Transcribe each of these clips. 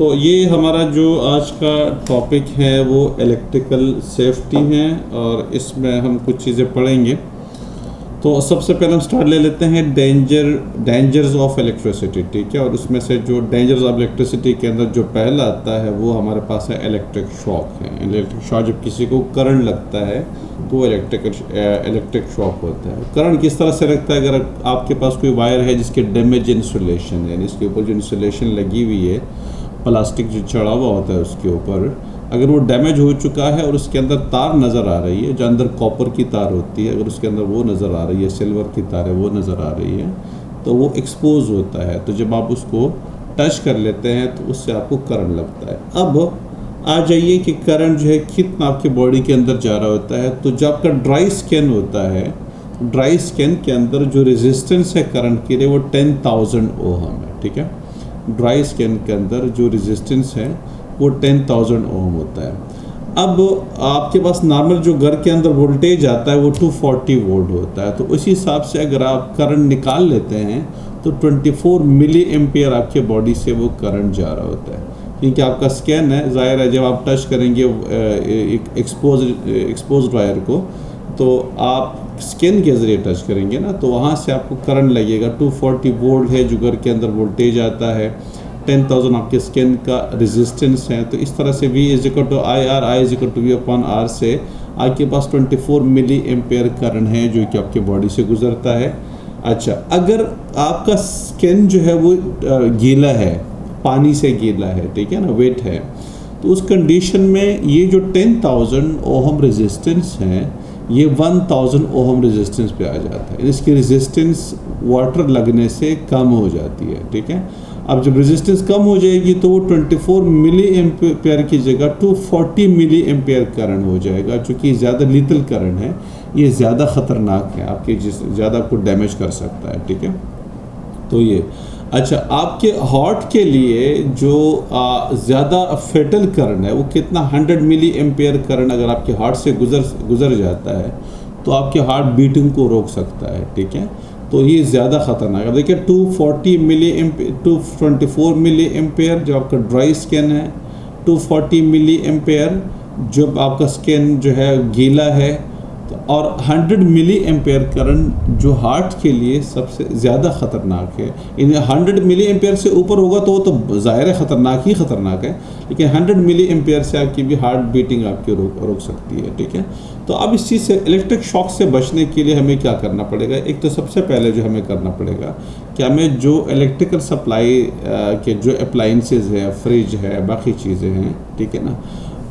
तो ये हमारा जो आज का टॉपिक है वो इलेक्ट्रिकल सेफ्टी है और इसमें हम कुछ चीज़ें पढ़ेंगे। तो सबसे पहले हम स्टार्ट ले लेते हैं डेंजर्स ऑफ इलेक्ट्रिसिटी, ठीक है। और उसमें से जो डेंजर्स ऑफ इलेक्ट्रिसिटी के अंदर जो पहला आता है वो हमारे पास है इलेक्ट्रिक शॉक है। इलेक्ट्रिक शॉक जब किसी को करंट लगता है तो वो इलेक्ट्रिक शॉक होता है। करंट किस तरह से लगता है? अगर आपके पास कोई वायर है जिसके डैमेज इंसुलेशन है, इसके ऊपर जो इंसुलेशन लगी हुई है, प्लास्टिक जो चढ़ा हुआ होता है उसके ऊपर, अगर वो डैमेज हो चुका है और उसके अंदर तार नज़र आ रही है, जो अंदर कॉपर की तार होती है, अगर उसके अंदर वो नज़र आ रही है, सिल्वर की तार है वो नज़र आ रही है, तो वो एक्सपोज होता है। तो जब आप उसको टच कर लेते हैं तो उससे आपको करंट लगता है। अब आ जाइए कि करंट जो है कितना आपके बॉडी के अंदर जा रहा होता है। तो जो आपका ड्राई स्किन होता है, ड्राई स्किन के अंदर जो रेजिस्टेंस है करंट के लिए वो 10,000 ओहम है, ठीक है। ड्राई स्किन के अंदर जो रेजिस्टेंस है वो 10,000 ओम होता है। अब आपके पास नॉर्मल जो घर के अंदर वोल्टेज आता है वो 240 वोल्ट होता है। तो उसी हिसाब से अगर आप करंट निकाल लेते हैं तो 24 मिली एम्पियर आपके बॉडी से वो करंट जा रहा होता है, क्योंकि आपका स्किन है, जाहिर है जब आप टच करेंगे एक्सपोज वायर को तो आप स्किन के ज़रिए टच करेंगे ना, तो वहाँ से आपको करंट लगेगा। 240 वोल्ट है जो घर के अंदर वोल्टेज आता है, 10,000 आपके स्किन का रेजिस्टेंस है। तो इस तरह से V = IR, I = V/R से आपके पास 24 मिली एम्पेयर करंट है जो कि आपके बॉडी से गुजरता है। अच्छा, अगर आपका स्किन जो है वो गीला है, पानी से गीला है, ठीक है ना, वेट है, तो उस कंडीशन में ये जो 10,000 ओहम रेजिस्टेंस है ये 1,000 ओहम रेजिस्टेंस पे आ जाता है। इसकी रेजिस्टेंस वाटर लगने से कम हो जाती है, ठीक है। अब जब रेजिस्टेंस कम हो जाएगी तो वो 24 मिली एम्पेयर की जगह 240 मिली एम्पेयर करंट हो जाएगा, जो कि ज़्यादा लीथल करंट है, ये ज़्यादा ख़तरनाक है, आपके ज़्यादा आपको डैमेज कर सकता है, ठीक है। तो ये अच्छा, आपके हार्ट के लिए जो ज़्यादा फेटल करंट है वो कितना, 100 मिली एम्पेयर करंट अगर आपके हार्ट से गुज़र जाता है तो आपके हार्ट बीटिंग को रोक सकता है, ठीक है। तो ये ज़्यादा ख़तरनाक है। देखिए 240 मिली एम्पेयर, 224 मिली एम्पेयर जो आपका ड्राई स्किन है, 240 मिली एम्पेयर जब आपका स्किन जो है गीला है, तो और 100 मिली एम्पेयर करंट जो हार्ट के लिए सबसे ज़्यादा ख़तरनाक है। इन 100 मिली एम्पेयर से ऊपर होगा तो वो तो ज़ाहिर है ख़तरनाक ही ख़तरनाक है, लेकिन 100 मिली एम्पेयर से आपकी भी हार्ट बीटिंग आपकी रोक सकती है, ठीक है। तो अब इस चीज़ से, इलेक्ट्रिक शॉक से बचने के लिए हमें क्या करना पड़ेगा? एक तो सबसे पहले जो हमें करना पड़ेगा कि हमें जो इलेक्ट्रिकल सप्लाई के जो अप्लाइंसेस है, फ्रिज है, बाकी चीज़ें हैं, ठीक है ना,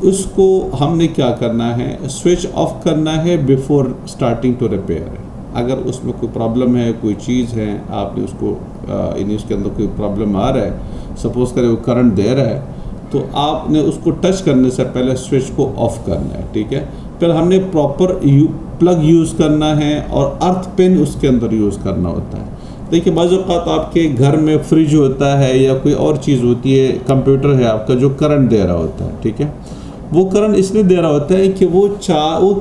उसको हमने क्या करना है, स्विच ऑफ करना है बिफोर स्टार्टिंग टू रिपेयर। अगर उसमें कोई प्रॉब्लम है, कोई चीज़ है, आपने उसको उसके अंदर कोई प्रॉब्लम आ रहा है, सपोज़ करें वो करंट दे रहा है, तो आपने उसको टच करने से पहले स्विच को ऑफ करना है, ठीक है। फिर हमने प्रॉपर प्लग यूज़ करना है और अर्थ पिन उसके अंदर यूज़ करना होता है। देखिए बाज़ औक़ात आपके घर में फ्रिज होता है या कोई और चीज़ होती है, कंप्यूटर है आपका जो करंट दे रहा होता है, ठीक है। वो करंट इसलिए दे रहा होता है कि वो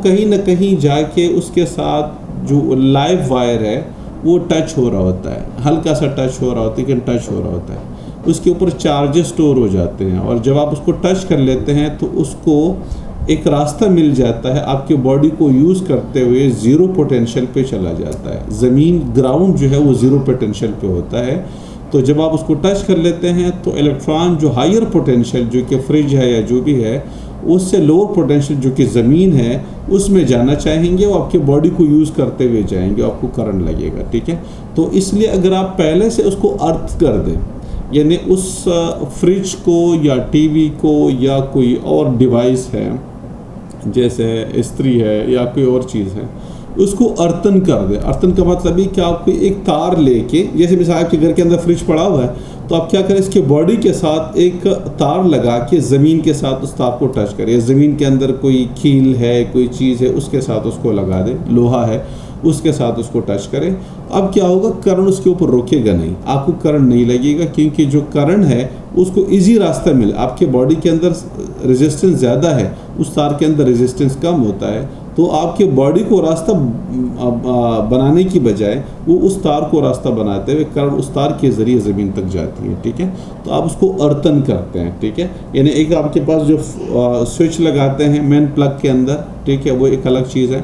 कहीं ना कहीं जाके उसके साथ जो लाइव वायर है वो टच हो रहा होता है, हल्का सा टच हो रहा होता है, लेकिन टच हो रहा होता है, उसके ऊपर चार्जेस स्टोर हो जाते हैं। और जब आप उसको टच कर लेते हैं तो उसको एक रास्ता मिल जाता है, आपके बॉडी को यूज़ करते हुए ज़ीरो पोटेंशियल पे चला जाता है। ज़मीन, ग्राउंड जो है वो ज़ीरो पोटेंशियल पे होता है। तो जब आप उसको टच कर लेते हैं तो इलेक्ट्रॉन जो हायर पोटेंशियल जो कि फ्रिज है या जो भी है, उससे लोअर पोटेंशियल जो कि ज़मीन है उसमें जाना चाहेंगे, वो आपके बॉडी को यूज़ करते हुए जाएंगे, आपको करंट लगेगा, ठीक है। तो इसलिए अगर आप पहले से उसको अर्थ कर दें, यानी उस फ्रिज को या टीवी को या कोई और डिवाइस है जैसे इस्त्री है या कोई और चीज़ है, उसको अर्तन कर दे। अर्तन का मतलब ये कि आपको एक तार लेके, जैसे मिसाल आपके घर के अंदर फ्रिज पड़ा हुआ है तो आप क्या करें, इसके बॉडी के साथ एक तार लगा के ज़मीन के साथ उस तार को टच करें। ज़मीन के अंदर कोई कील है, कोई चीज़ है, उसके साथ उसको लगा दें, लोहा है उसके साथ उसको टच करें। अब क्या होगा, करंट उसके ऊपर रोकेगा नहीं, आपको करंट नहीं लगेगा, क्योंकि जो करंट है उसको इजी रास्ता मिले। आपके बॉडी के अंदर रेजिस्टेंस ज़्यादा है, उस तार के अंदर रेजिस्टेंस कम होता है, तो आपके बॉडी को रास्ता बनाने की बजाय वो उस तार को रास्ता बनाते हुए करंट उस तार के ज़रिए ज़मीन तक जाती है, ठीक है। तो आप उसको अर्तन करते हैं, ठीक है। यानी एक आपके पास जो स्विच लगाते हैं मेन प्लग के अंदर, ठीक है, वो एक अलग चीज़ है।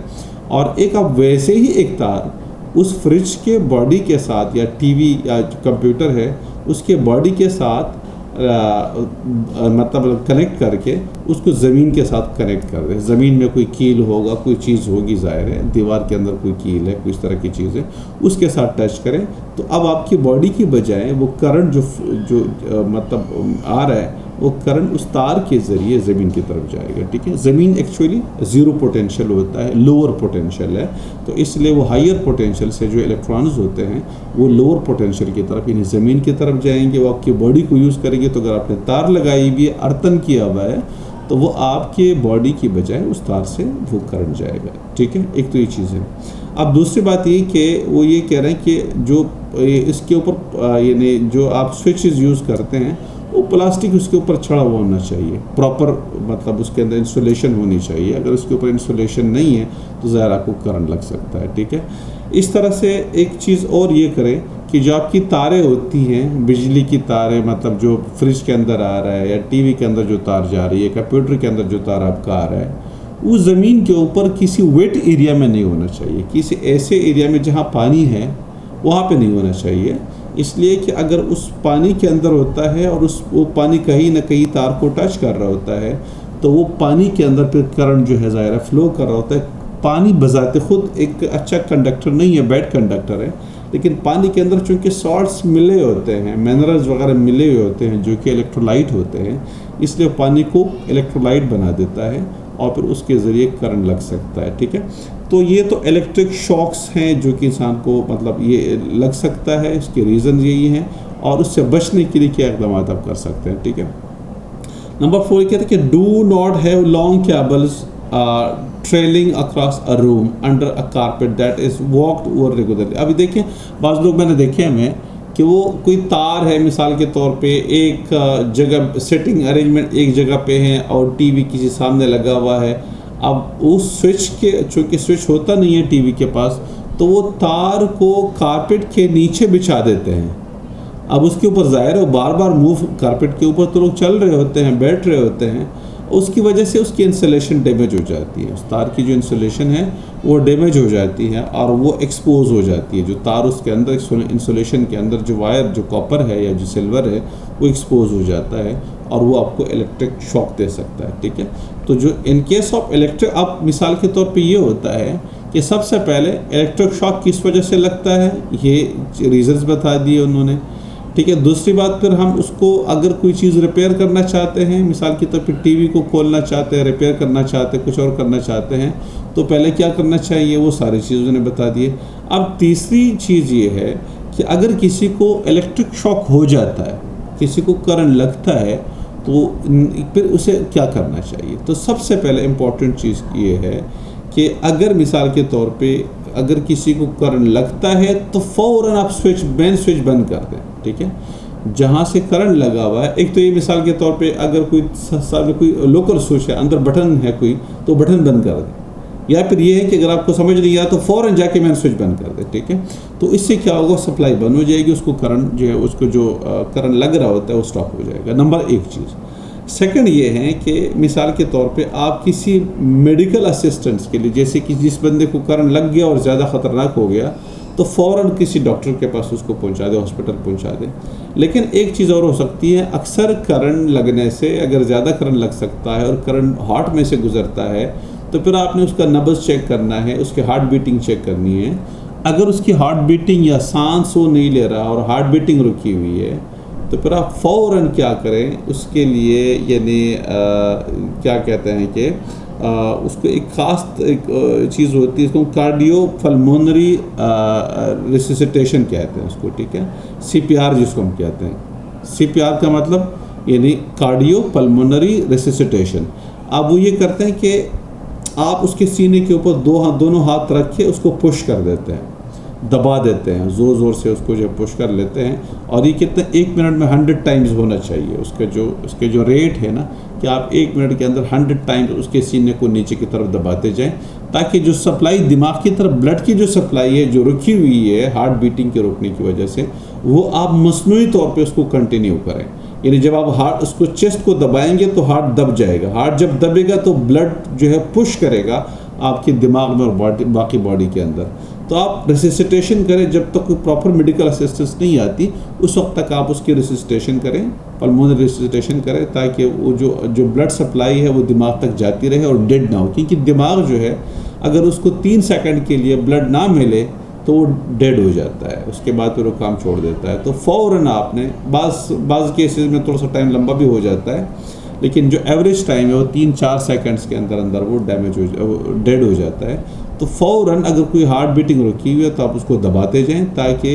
और एक आप वैसे ही एक तार उस फ्रिज के बॉडी के साथ या टीवी या कंप्यूटर है उसके बॉडी के साथ मतलब कनेक्ट करके उसको ज़मीन के साथ कनेक्ट कर दें। ज़मीन में कोई कील होगा, कोई चीज़ होगी, ज़ाहिर है दीवार के अंदर कोई कील है, कोई इस तरह की चीज़ है, उसके साथ टच करें तो अब आपकी बॉडी की बजाय वो करंट जो मतलब आ रहा है वो करंट उस तार के ज़रिए ज़मीन की तरफ जाएगा, ठीक है। ज़मीन एक्चुअली ज़ीरो पोटेंशियल होता है, लोअर पोटेंशियल है, तो इसलिए वो हायर पोटेंशियल से जो इलेक्ट्रॉन्स होते हैं वो लोअर पोटेंशियल की तरफ यानी ज़मीन की तरफ जाएंगे, वो आपकी बॉडी को यूज़ करेंगे। तो अगर आपने तार लगाई हुई है, अर्तन किया हुआ है, तो वो आपके बॉडी की बजाय उस तार से वो करंट जाएगा, ठीक है। एक तो ये चीज़ है। अब दूसरी बात ये कि वो ये कह रहे हैं कि जो इसके ऊपर यानी जो आप स्विचेस यूज़ करते हैं वो प्लास्टिक उसके ऊपर छड़ा हुआ होना चाहिए, प्रॉपर मतलब उसके अंदर इंसुलेशन होनी चाहिए। अगर उसके ऊपर इंसुलेशन नहीं है तो ज़ाहिर आपको करंट लग सकता है, ठीक है। इस तरह से एक चीज़ और ये करें कि जो आपकी तारें होती हैं, बिजली की तारें, मतलब जो फ्रिज के अंदर आ रहा है या टीवी के अंदर जो तार जा रही है, कंप्यूटर के अंदर जो तार आपका आ रहा है, वो ज़मीन के ऊपर किसी वेट एरिया में नहीं होना चाहिए, किसी ऐसे एरिया में जहाँ पानी है वहाँ पे नहीं होना चाहिए। इसलिए कि अगर उस पानी के अंदर होता है और वो पानी कहीं ना कहीं तार को टच कर रहा होता है तो वो पानी के अंदर फिर करंट जो है ज़ाहिर फ्लो कर रहा होता है। पानी बजाते खुद एक अच्छा कंडक्टर नहीं है, बैड कंडक्टर है, लेकिन पानी के अंदर चूँकि सॉल्ट्स मिले होते हैं, मिनरल्स वगैरह मिले हुए होते हैं जो कि इलेक्ट्रोलाइट होते हैं, इसलिए पानी को इलेक्ट्रोलाइट बना देता है और फिर उसके ज़रिए करंट लग सकता है, ठीक है। तो ये तो इलेक्ट्रिक शॉक्स हैं जो कि इंसान को मतलब ये लग सकता है, इसके रीज़न यही हैं और उससे बचने के लिए क्या इक़दाम आप कर सकते हैं, ठीक है। नंबर 4 कहते हैं कि do not have long cables trailing across a room under a carpet that is walked over regularly. अभी देखिए बाज़ लोग मैंने देखे हमें कि वो कोई तार है मिसाल के तौर पे एक जगह सेटिंग अरेंजमेंट एक जगह पे है और टीवी किसी सामने लगा हुआ है। अब उस स्विच के चूँकि स्विच होता नहीं है टीवी के पास तो वो तार को कारपेट के नीचे बिछा देते हैं। अब उसके ऊपर ज़ाहिर है बार बार मूव कारपेट के ऊपर तो लोग चल रहे होते हैं, बैठ रहे होते हैं, उसकी वजह से उसकी इंसुलेशन डैमेज हो जाती है। उस तार की जो इंसुलेशन है वो डैमेज हो जाती है और वो एक्सपोज हो जाती है। जो तार उसके अंदर इंसुलेशन के अंदर जो वायर जो कॉपर है या जो सिल्वर है वो एक्सपोज हो जाता है और वो आपको इलेक्ट्रिक शॉक दे सकता है, ठीक है। तो जो इन केस ऑफ इलेक्ट्रिक अब मिसाल के तौर पे ये होता है कि सबसे पहले इलेक्ट्रिक शॉक किस वजह से लगता है ये रीज़न्स बता दिए उन्होंने, ठीक है। दूसरी बात फिर हम उसको अगर कोई चीज़ रिपेयर करना चाहते हैं, मिसाल के तौर पे टीवी को खोलना चाहते हैं, रिपेयर करना चाहते हैं, कुछ और करना चाहते हैं तो पहले क्या करना चाहिए वो सारी चीज़ उन्होंने बता दिए। अब तीसरी चीज़ ये है कि अगर किसी को इलेक्ट्रिक शॉक हो जाता है, किसी को करंट लगता है तो फिर उसे क्या करना चाहिए। तो सबसे पहले इम्पॉर्टेंट चीज़ ये है कि अगर मिसाल के तौर पे अगर किसी को करंट लगता है तो फ़ौरन आप मेन स्विच बंद कर दें, ठीक है। जहाँ से करंट लगा हुआ है, एक तो ये मिसाल के तौर पे अगर कोई लोकल स्विच है, अंदर बटन है कोई, तो बटन बंद कर दें। या फिर ये है कि अगर आपको समझ नहीं आया तो फ़ौरन जाके मेन स्विच बंद कर दें, ठीक है। तो इससे क्या होगा, सप्लाई बंद हो जाएगी, उसको करंट जो है उसको जो करंट लग रहा होता है वो स्टॉप हो जाएगा। नंबर 1 चीज़। सेकंड ये है कि मिसाल के तौर पे आप किसी मेडिकल असिस्टेंस के लिए, जैसे कि जिस बंदे को करंट लग गया और ज़्यादा ख़तरनाक हो गया तो फ़ौरन किसी डॉक्टर के पास उसको पहुंचा दें, हॉस्पिटल पहुंचा दें। लेकिन एक चीज़ और हो सकती है, अक्सर करंट लगने से अगर ज़्यादा करंट लग सकता है और करंट हार्ट में से गुजरता है तो फिर आपने उसका नब्ज़ चेक करना है, उसकी हार्ट बीटिंग चेक करनी है। अगर उसकी हार्ट बीटिंग या सांस वो नहीं ले रहा और हार्ट बीटिंग रुकी हुई है तो फिर आप फ़ौरन क्या करें उसके लिए, यानी क्या कहते हैं कि उसको एक ख़ास चीज़ होती है, इसको कार्डियो पल्मोनरी रिससिटेशन कहते हैं उसको, ठीक है। CPR जिसको हम कहते हैं, CPR का मतलब यानी कार्डियो पल्मोनरी रिससिटेशन। अब वो ये करते हैं कि आप उसके सीने के ऊपर दोनों हाथ रख के उसको पुश कर देते हैं। दबा देते हैं, ज़ोर ज़ोर से उसको जो पुश कर लेते हैं। और ये कितना 1 मिनट में 100 टाइम्स होना चाहिए। उसके जो रेट है ना कि आप 1 मिनट के अंदर 100 टाइम्स उसके सीने को नीचे की तरफ दबाते जाएं, ताकि जो सप्लाई दिमाग की तरफ ब्लड की जो सप्लाई है जो रुकी हुई है हार्ट बीटिंग के रोकने की वजह से, वो आप मसनूई तौर पे उसको कंटिन्यू करें। यानी जब आप हार्ट उसको चेस्ट को दबाएंगे तो हार्ट दब जाएगा। हार्ट जब दबेगा तो ब्लड जो है पुश करेगा आपके दिमाग में और बाकी बॉडी के अंदर। तो आप रिसिसिटेशन करें जब तक कोई प्रॉपर मेडिकल असिस्टेंस नहीं आती, उस वक्त तक आप उसकी रिसिसिटेशन करें, पल्मोनरी रिसिसिटेशन करें, ताकि वो जो ब्लड सप्लाई है वो दिमाग तक जाती रहे और डेड ना हो। क्योंकि दिमाग जो है अगर उसको 3 सेकंड के लिए ब्लड ना मिले तो वो डेड हो जाता है, उसके बाद फिर वो काम छोड़ देता है। तो फ़ौरन आपने बाज़ केसेस में थोड़ा सा टाइम लंबा भी हो जाता है, लेकिन जो एवरेज टाइम है वो 3-4 सेकंड्स के अंदर वो डेड हो जाता है। तो फ़ौरन अगर कोई हार्ट बीटिंग रुकी हुई है तो आप उसको दबाते जाएं, ताकि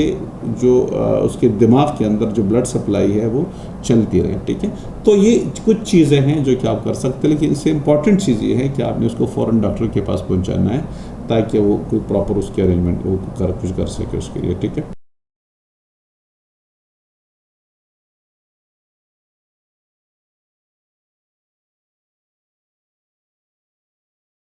जो उसके दिमाग के अंदर जो ब्लड सप्लाई है वो चलती रहे। ठीक है, तो ये कुछ चीज़ें हैं जो कि आप कर सकते हैं, लेकिन इससे इम्पॉर्टेंट चीज़ ये है कि आपने उसको फ़ौरन डॉक्टर के पास पहुंचाना है, ताकि वो कोई प्रॉपर उसके अरेंजमेंट वो कुछ कर सके उसके लिए। ठीक है।